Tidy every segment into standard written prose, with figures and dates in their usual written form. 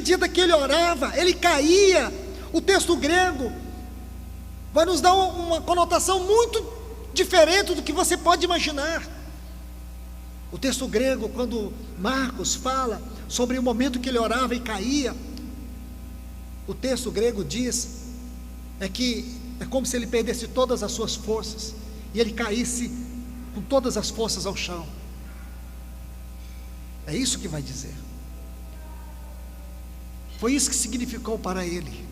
medida que ele orava, ele caía. O texto grego vai nos dar uma conotação muito diferente do que você pode imaginar. O texto grego, quando Marcos fala sobre o momento que ele orava e caía, o texto grego diz que é como se ele perdesse todas as suas forças e ele caísse com todas as forças ao chão. É isso que vai dizer. Foi isso que significou para ele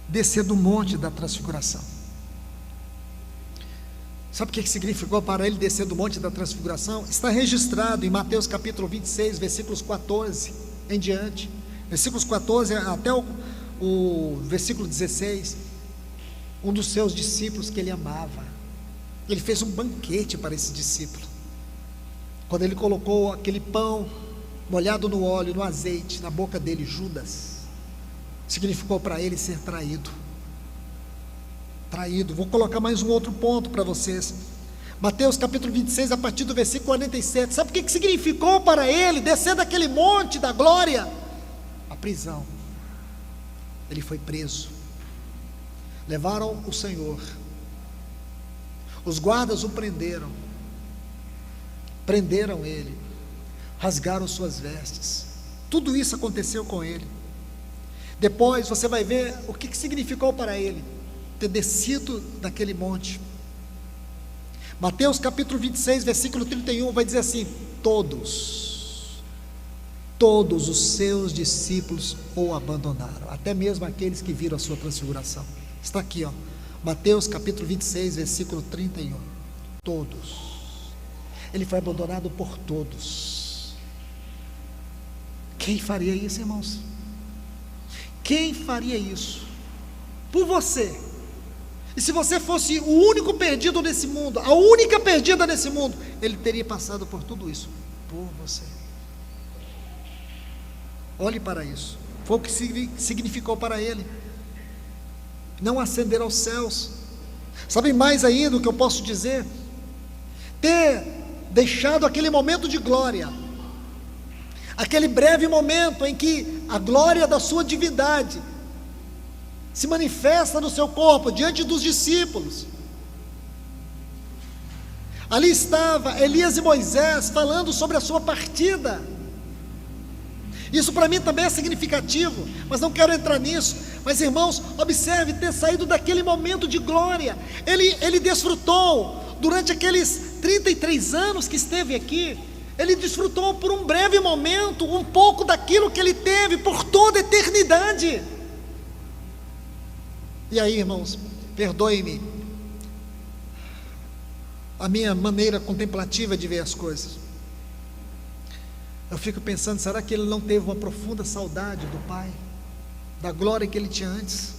descer do monte da transfiguração. Sabe o que significou para ele descer do monte da transfiguração? Está registrado em Mateus capítulo 26, versículos 14 em diante, versículos 14 até o versículo 16. Um dos seus discípulos que ele amava, ele fez um banquete para esse discípulo, quando ele colocou aquele pão molhado no óleo, no azeite, na boca dele. Judas, significou para ele ser traído. Vou colocar mais um outro ponto para vocês. Mateus capítulo 26, a partir do versículo 47. Sabe o que significou para ele descer daquele monte da glória? A prisão. Ele foi preso. Levaram o Senhor. Os guardas o prenderam. Prenderam ele. Rasgaram suas vestes. Tudo isso aconteceu com ele. Depois você vai ver o que significou para ele ter descido daquele monte. Mateus capítulo 26, versículo 31 vai dizer assim: todos os seus discípulos o abandonaram, até mesmo aqueles que viram a sua transfiguração. Está aqui, Mateus capítulo 26, versículo 31. Todos. Ele foi abandonado por todos. Quem faria isso, irmãos? Quem faria isso por você? E se você fosse o único perdido nesse mundo, a única perdida nesse mundo, ele teria passado por tudo isso por você. Olhe para isso. Foi o que significou para ele não ascender aos céus. Sabe mais ainda o que eu posso dizer? Ter deixado aquele momento de glória, aquele breve momento em que a glória da sua divindade se manifesta no seu corpo, diante dos discípulos. Ali estava Elias e Moisés falando sobre a sua partida. Isso para mim também é significativo, mas não quero entrar nisso. Mas irmãos, observe ter saído daquele momento de glória. Ele desfrutou, durante aqueles 33 anos que esteve aqui, ele desfrutou por um breve momento, um pouco daquilo que ele teve por toda a eternidade. E aí, irmãos, perdoe-me a minha maneira contemplativa de ver as coisas. Eu fico pensando, será que ele não teve uma profunda saudade do Pai, da glória que ele tinha antes?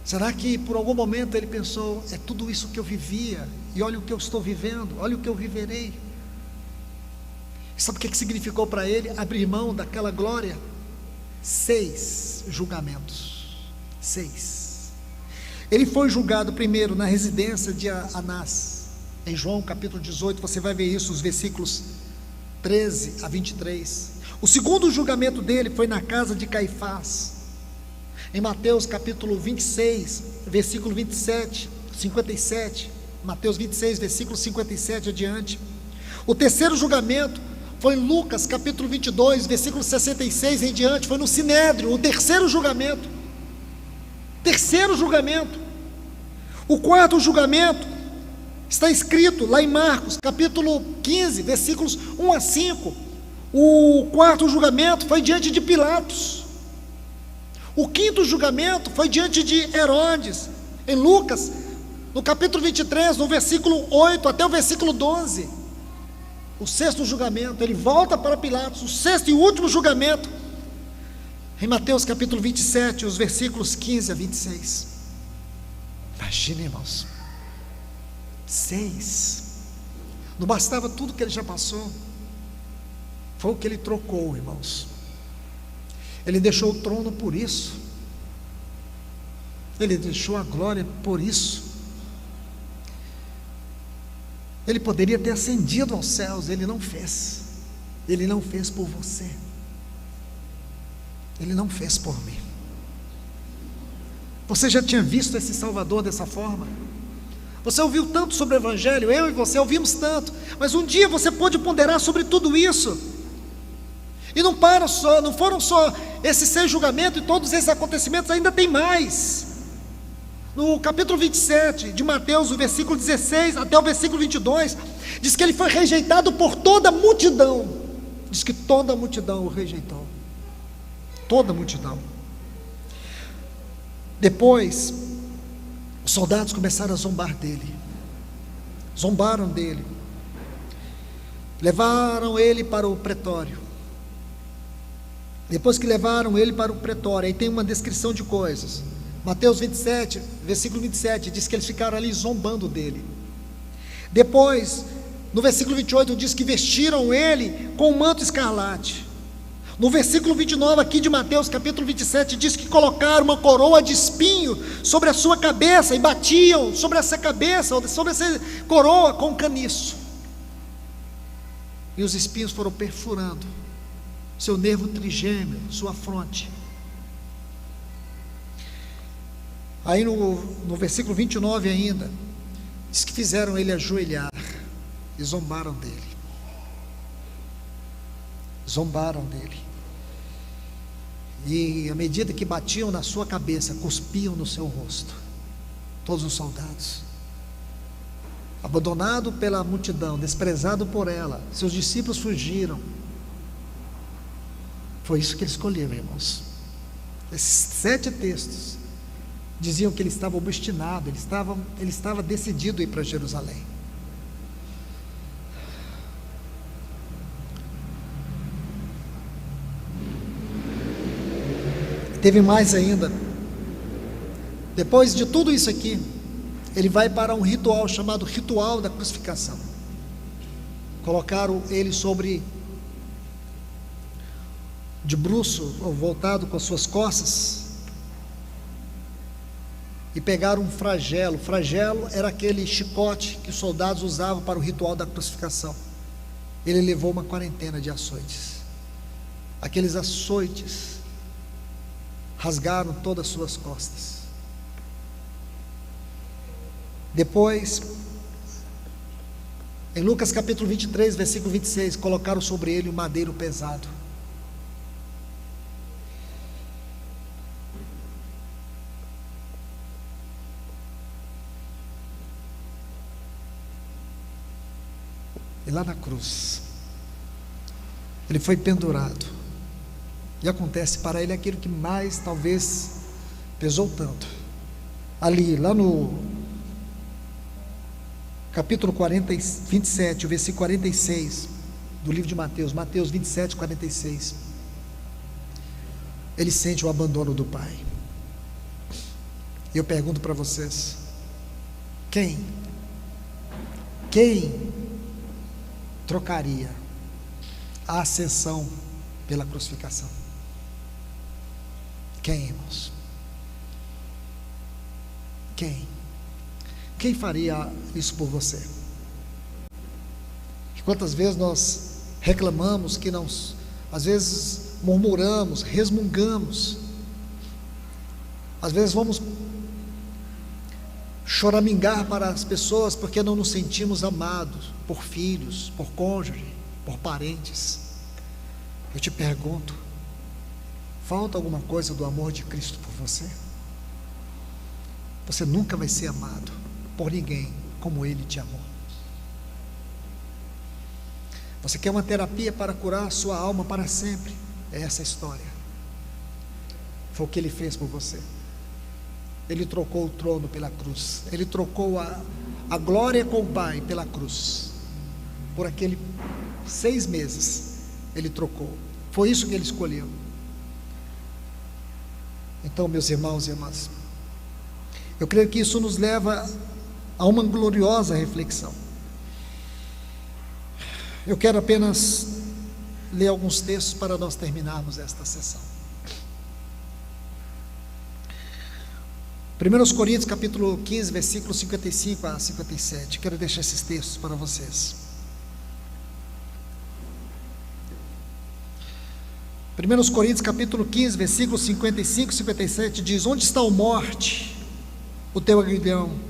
Será que por algum momento ele pensou, é tudo isso que eu vivia, e olha o que eu estou vivendo, olha o que eu viverei? Sabe o que significou para ele abrir mão daquela glória? 6 julgamentos. 6. Ele foi julgado primeiro na residência de Anás. Em João capítulo 18, você vai ver isso, os versículos 13 a 23. O segundo julgamento dele foi na casa de Caifás. Em Mateus capítulo 26, versículo 27, 57. Mateus 26, versículo 57 adiante. O terceiro julgamento foi em Lucas capítulo 22, versículo 66 em diante. Foi no Sinédrio, o terceiro julgamento. Terceiro julgamento. O quarto julgamento está escrito lá em Marcos capítulo 15, versículos 1 a 5. O quarto julgamento foi diante de Pilatos. O quinto julgamento foi diante de Herodes. Em Lucas, no capítulo 23, no versículo 8 até o versículo 12. O sexto julgamento, ele volta para Pilatos. O sexto e último julgamento em Mateus capítulo 27, os versículos 15 a 26. Imagina, irmãos, 6. Não bastava tudo que ele já passou. Foi o que ele trocou, irmãos. Ele deixou o trono por isso. Ele deixou a glória por isso. Ele poderia ter ascendido aos céus, ele não fez. Ele não fez por você. Ele não fez por mim. Você já tinha visto esse Salvador dessa forma? Você ouviu tanto sobre o Evangelho, eu e você ouvimos tanto, mas um dia você pôde ponderar sobre tudo isso. E não foram só esses 6 julgamentos e todos esses acontecimentos, ainda tem mais. No capítulo 27 de Mateus, o versículo 16 até o versículo 22, diz que ele foi rejeitado por toda a multidão. Diz que toda a multidão o rejeitou. Toda a multidão. Depois, os soldados começaram a zombar dele. Zombaram dele. Levaram ele para o pretório. Depois que levaram ele para o pretório, aí tem uma descrição de coisas. Mateus 27, versículo 27, diz que eles ficaram ali zombando dele. Depois, no versículo 28, diz que vestiram ele com um manto escarlate. No versículo 29 aqui de Mateus, capítulo 27, diz que colocaram uma coroa de espinho sobre a sua cabeça e batiam sobre essa cabeça, ou sobre essa coroa com um caniço. E os espinhos foram perfurando seu nervo trigêmeo, sua fronte. Aí no versículo 29 ainda, diz que fizeram ele ajoelhar e zombaram dele. Zombaram dele. E à medida que batiam na sua cabeça, cuspiam no seu rosto. Todos os soldados. Abandonado pela multidão, desprezado por ela, seus discípulos fugiram. Foi isso que ele escolheu, irmãos. Esses 7 textos diziam que ele estava obstinado, ele estava decidido a ir para Jerusalém. Teve mais ainda. Depois de tudo isso aqui, ele vai para um ritual chamado ritual da crucificação. Colocaram ele de bruço, ou voltado com as suas costas, e pegaram um flagelo. O flagelo era aquele chicote que os soldados usavam para o ritual da crucificação. Ele levou uma quarentena de açoites. Aqueles açoites rasgaram todas as suas costas. Depois, em Lucas capítulo 23, versículo 26, colocaram sobre ele um madeiro pesado. E lá na cruz, ele foi pendurado. E acontece para ele aquilo que mais talvez pesou tanto. Ali, lá no capítulo 27, o versículo 46 do livro de Mateus, Mateus 27, 46. Ele sente o abandono do Pai. E eu pergunto para vocês: quem trocaria a ascensão pela crucificação? Quem, irmãos? Quem faria isso por você? E quantas vezes nós reclamamos que não, às vezes murmuramos, resmungamos, às vezes vamos choramingar para as pessoas porque não nos sentimos amados por filhos, por cônjuge, por parentes. Eu te pergunto: falta alguma coisa do amor de Cristo por você? Você nunca vai ser amado por ninguém como Ele te amou. Você quer uma terapia para curar a sua alma para sempre? É essa a história. Foi o que Ele fez por você. Ele trocou o trono pela cruz. Ele trocou a glória com o Pai pela cruz. Por aquele 6 meses Ele trocou. Foi isso que Ele escolheu. Então, meus irmãos e irmãs, eu creio que isso nos leva a uma gloriosa reflexão. Eu quero apenas ler alguns textos para nós terminarmos esta sessão. 1 Coríntios capítulo 15, versículos 55 a 57. Quero deixar esses textos para vocês. 1 Coríntios capítulo 15, versículos 55 e 57 diz: onde está, o morte, o teu aguilhão?